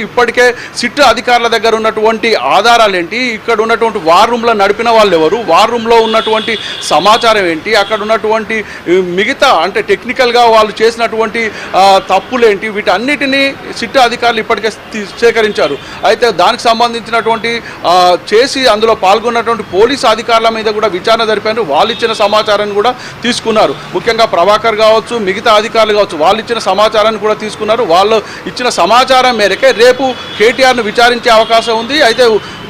ఇప్పటికే సిట్ అధికారుల దగ్గర ఉన్నటువంటి ఆధారాలు ఏంటి, ఇక్కడ ఉన్నటువంటి వార్ రూమ్లో నడిపిన వాళ్ళు ఎవరు, వార్ రూమ్లో ఉన్నటువంటి సమాచారం ఏంటి, అక్కడ ఉన్నటువంటి మిగతా అంటే టెక్నికల్గా వాళ్ళు చేసినటువంటి తప్పులేంటి, వీటన్నిటినీ సిట్ అధికారులు ఇప్పటికే సేకరించారు. అయితే దానికి సంబంధించినటువంటి చేసి అందులో పాల్గొన్నటువంటి పోలీసు అధికారుల మీద కూడా విచారణ జరిపారు. వాళ్ళు ఇచ్చిన సమాచారాన్ని కూడా తీసుకున్నారు. ముఖ్యంగా ప్రభాకర్ కావచ్చు, మిగతా అధికారులు కావచ్చు, వాళ్ళు ఇచ్చిన సమాచారాన్ని కూడా తీసుకున్నారు. వాళ్ళు ఇచ్చిన సమాచారం మేరకే రేపు కేటీఆర్ను విచారించే అవకాశం ఉంది. అయితే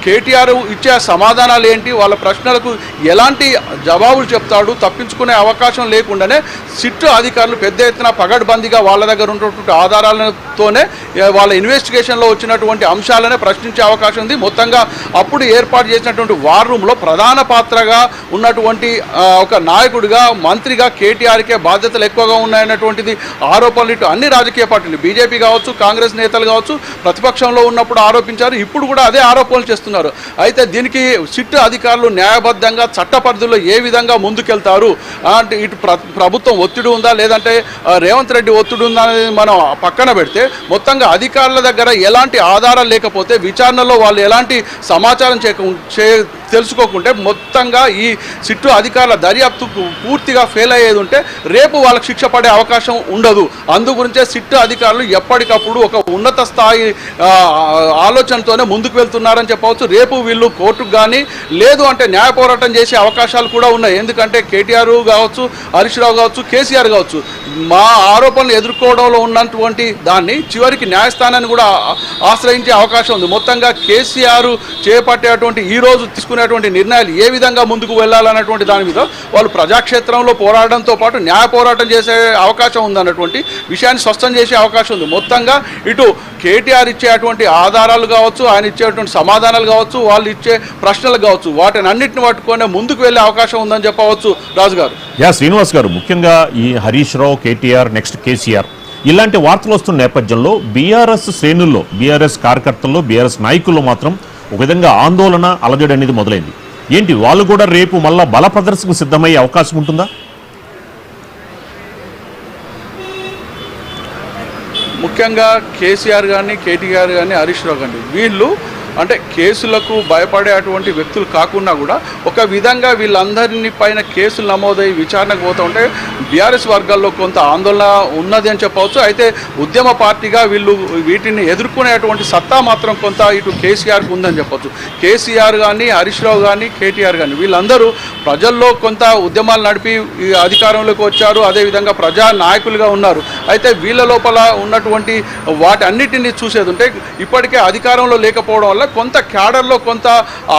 కేటీఆర్ ఇచ్చే సమాధానాలు ఏంటి, వాళ్ళ ప్రశ్నలకు ఎలాంటి జవాబులు చెప్తాడు, తప్పించుకునే అవకాశం లేకుండానే సిట్ అధికారులు పెద్ద ఎత్తున పగడ్బందీగా వాళ్ళ దగ్గర ఉన్నటువంటి ఆధారాలతోనే వాళ్ళ ఇన్వెస్టిగేషన్లో వచ్చినటువంటి అంశాలనే ప్రశ్నించే అవకాశం ఉంది. మొత్తంగా అప్పుడు ఏర్పాటు చేసినటువంటి వార్ రూమ్లో ప్రధాన పాత్రగా ఉన్నటువంటి ఒక నాయకుడిగా, మంత్రిగా కేటీఆర్కే బాధ్యతలు ఎక్కువగా ఉన్నాయన్నటువంటిది ఆరోపణలు ఇటు అన్ని రాజకీయ పార్టీలు, బీజేపీ కావచ్చు, కాంగ్రెస్ నేతలు కావచ్చు, ప్రతిపక్షంలో ఉన్నప్పుడు ఆరోపించారు. ఇప్పుడు కూడా అదే ఆరోపణలు చేస్తున్నారు. అయితే దీనికి సిట్ అధికారులు న్యాయబద్ధంగా చట్ట పరిధిలో ఏ విధంగా ముందుకెళ్తారు అంటే ఇటు ప్రభుత్వం ఒత్తిడి ఉందా లేదంటే రేవంత్ రెడ్డి ఒత్తిడి ఉందా అనేది మనం పక్కన పెడితే మొత్తంగా అధికారుల దగ్గర ఎలాంటి ఆధారాలు లేకపోతే విచారణలో వాళ్ళు ఎలాంటి సమాచారం తెలుసుకోకుంటే మొత్తంగా ఈ సిట్టు అధికారుల దర్యాప్తు పూర్తిగా ఫెయిల్ అయ్యేది ఉంటే రేపు వాళ్ళకి శిక్ష పడే అవకాశం ఉండదు. అందుగురించే సిట్టు అధికారులు ఎప్పటికప్పుడు ఒక ఉన్నత స్థాయి ఆలోచనతోనే ముందుకు వెళ్తున్నారని చెప్పవచ్చు. రేపు వీళ్ళు కోర్టుకు కానీ లేదు అంటే న్యాయ పోరాటం చేసే అవకాశాలు కూడా ఉన్నాయి. ఎందుకంటే కేటీఆర్ కావచ్చు, హరీష్ రావు కావచ్చు, కేసీఆర్ కావచ్చు, మా ఆరోపణలు ఎదుర్కోవడంలో ఉన్నటువంటి దాన్ని చివరికి న్యాయస్థానాన్ని కూడా ఆశ్రయించే అవకాశం ఉంది. మొత్తంగా కేసీఆర్ చేపట్టేటువంటి ఈరోజు తీసుకునేటువంటి నిర్ణయాలు ఏ విధంగా ముందుకు వెళ్ళాలన్నటువంటి దాని మీద వాళ్ళు ప్రజాక్షేత్రంలో పోరాడంతో పాటు న్యాయ పోరాటం చేసే అవకాశం ఉందన్నటువంటి విషయాన్ని స్పష్టం చేసే అవకాశం ఉంది. మొత్తంగా ఇటు కేటీఆర్ ఇచ్చేటువంటి ఆధారాలు కావచ్చు, ఆయన ఇచ్చేటువంటి సమాధానాలు కావచ్చు, వాళ్ళు ఇచ్చే ప్రశ్నలు కావచ్చు, వాటిని అన్నింటిని పట్టుకొని ముందుకు వెళ్ళే అవకాశం ఉందని చెప్పవచ్చు. రాజు గారు, శ్రీనివాస్ గారు, ముఖ్యంగా ఈ హరీష్ రావు, కేటీఆర్, నెక్స్ట్ కేసీఆర్ ఇలాంటి వార్తలు వస్తున్న నేపథ్యంలో బీఆర్ఎస్ శ్రేణుల్లో, బీఆర్ఎస్ కార్యకర్తల్లో, బీఆర్ఎస్ నాయకుల్లో మాత్రం ఒక విధంగా ఆందోళన, అలజడి అనేది మొదలైంది. ఏంటి వాళ్ళు కూడా రేపు మళ్ళా బల ప్రదర్శనకు సిద్ధమయ్యే అవకాశం ఉంటుందా? ముఖ్యంగా కేసీఆర్ కానీ, కేటీఆర్ కానీ, హరీష్ రావు కానీ వీళ్ళు అంటే కేసులకు భయపడేటువంటి వ్యక్తులు కాకుండా కూడా ఒక విధంగా వీళ్ళందరినీ పైన కేసులు నమోదై విచారణకు పోతూ ఉంటే బీఆర్ఎస్ వర్గాల్లో కొంత ఆందోళన ఉన్నది అని చెప్పవచ్చు. అయితే ఉద్యమ పార్టీగా వీళ్ళు వీటిని ఎదుర్కొనేటువంటి సత్తా మాత్రం కొంత ఇటు కేసీఆర్కి ఉందని చెప్పవచ్చు. కేసీఆర్ కానీ, హరీష్ రావు కానీ, కేటీఆర్ కానీ వీళ్ళందరూ ప్రజల్లో కొంత ఉద్యమాలు నడిపి అధికారంలోకి వచ్చారు. అదేవిధంగా ప్రజా నాయకులుగా ఉన్నారు. అయితే వీళ్ళ లోపల ఉన్నటువంటి వాటన్నిటిని చూసేది ఉంటే ఇప్పటికే అధికారంలో లేకపోవడం వల్ల కొంత క్యాడర్లో కొంత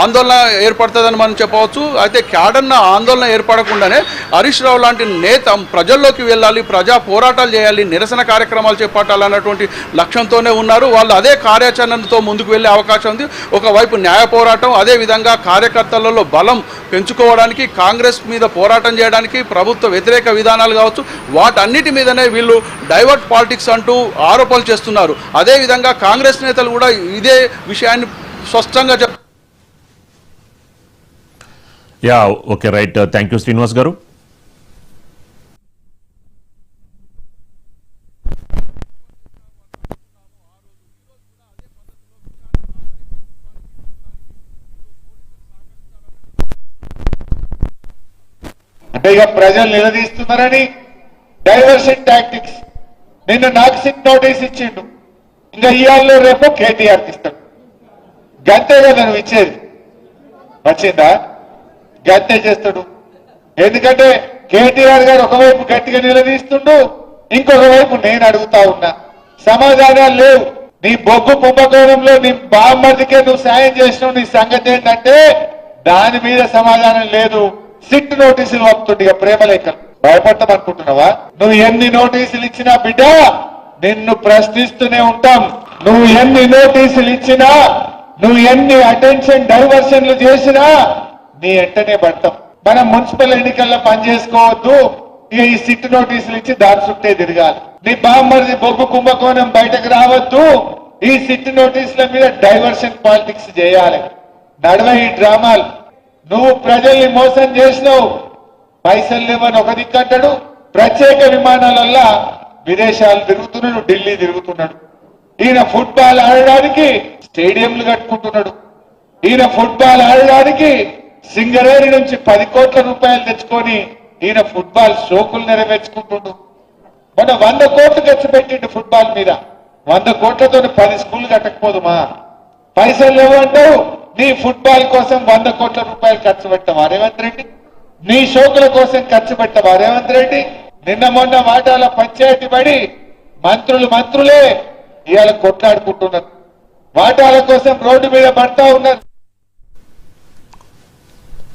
ఆందోళన ఏర్పడుతుందని మనం చెప్పవచ్చు. అయితే క్యాడర్న ఆందోళన ఏర్పడకుండానే హరీష్ రావు లాంటి నేత ప్రజల్లోకి వెళ్ళాలి, ప్రజా పోరాటాలు చేయాలి, నిరసన కార్యక్రమాలు చేపట్టాలన్నటువంటి లక్ష్యంతోనే ఉన్నారు. వాళ్ళు అదే కార్యాచరణతో ముందుకు వెళ్ళే అవకాశం ఉంది. ఒకవైపు న్యాయ పోరాటం, అదేవిధంగా కార్యకర్తలలో బలం పెంచుకోవడానికి, కాంగ్రెస్ మీద పోరాటం చేయడానికి, ప్రభుత్వ వ్యతిరేక విధానాలు కావచ్చు, వాటన్నిటి మీదనే వీళ్ళు డైవర్ట్ పాలిటిక్స్ అంటూ ఆరోపణలు చేస్తున్నారు. అదేవిధంగా కాంగ్రెస్ నేతలు కూడా ఇదే విషయాన్ని స్పష్టంగా చెప్తారు. Okay, right. Thank you Srinivas గారు. అంటే ఇక ప్రజలు నిలదీస్తున్నారని డైవర్షన్ టాక్టిక్స్. నిన్న నాకు సిట్ నోటీస్ ఇచ్చిండు, ఇంకా ఇవాళ రేపు కేటీఆర్కి ఇస్తాడు. గంతే కదా నువ్వు ఇచ్చేది, వచ్చిందా? గంతే చేస్తాడు. ఎందుకంటే కేటీఆర్ గారు ఒకవైపు గట్టిగా నిలదీస్తుండు, ఇంకొక వైపు నేను అడుగుతా ఉన్నా. సమాధానాలు లేవు. నీ బొగ్గు కుంభకోణంలో నీ బామ్మర్దికే నువ్వు సాయం చేసినావు, నీ సంగతి ఏంటంటే దాని మీద సమాధానం లేదు. సిట్ నోటీసులు పంపుతుంటే ప్రేమలేఖలు భయపడతాం అనుకుంటున్నావా? నువ్వు ఎన్ని నోటీసులు ఇచ్చినా బిడ్డ నిన్ను ప్రశ్నిస్తూనే ఉంటాం. నువ్వు ఎన్ని నోటీసులు ఇచ్చినా, నువ్వు ఎన్ని అటెన్షన్ డైవర్షన్లు చేసినా నీ వెంటనే పడతాం. మనం మున్సిపల్ ఎన్నికల్లో పనిచేసుకోవద్దు, ఇక ఈ సిట్ నోటీసులు ఇచ్చి దాని చుట్టే తిరగాలి. నీ బామ్మర్ది బొగ్గు కుంభకోణం బయటకు రావద్దు, ఈ సిట్ నోటీసుల మీద డైవర్షన్ పాలిటిక్స్ చేయాలి. నడవ ఈ డ్రామాలు. నువ్వు ప్రజల్ని మోసం చేసినావు. పైసలు లేవని ఒక దిక్కంటాడు, ప్రత్యేక విమానాలల్లా విదేశాలు తిరుగుతున్నాడు, ఢిల్లీ తిరుగుతున్నాడు. ఈయన ఫుట్బాల్ ఆడడానికి స్టేడియంలు కట్టుకుంటున్నాడు. ఈయన ఫుట్బాల్ ఆడడానికి సింగరేణి నుంచి 10 కోట్ల రూపాయలు తెచ్చుకొని ఈయన ఫుట్బాల్ షోకులు నెరవేర్చుకుంటుండు. మొన్న 100 కోట్లు ఖర్చు పెట్టిండు ఫుట్బాల్ మీద. 100 కోట్లతో 10 స్కూళ్లు కట్టకపోదుమా? పైసలు లేవంటావు, నీ ఫుట్బాల్ కోసం 100 కోట్ల రూపాయలు ఖర్చు పెట్టవా రేవంత్ రెడ్డి? నీ షోకుల కోసం ఖర్చు పెట్టవా రేవంత్ రెడ్డి? నిన్న మొన్న మాటాల పంచాయతీ పడి మంత్రులే ఇవాళ కొట్లాడుకుంటున్నారు. వాటాల కోసం రోడ్డు మీద పడతా ఉన్నారు.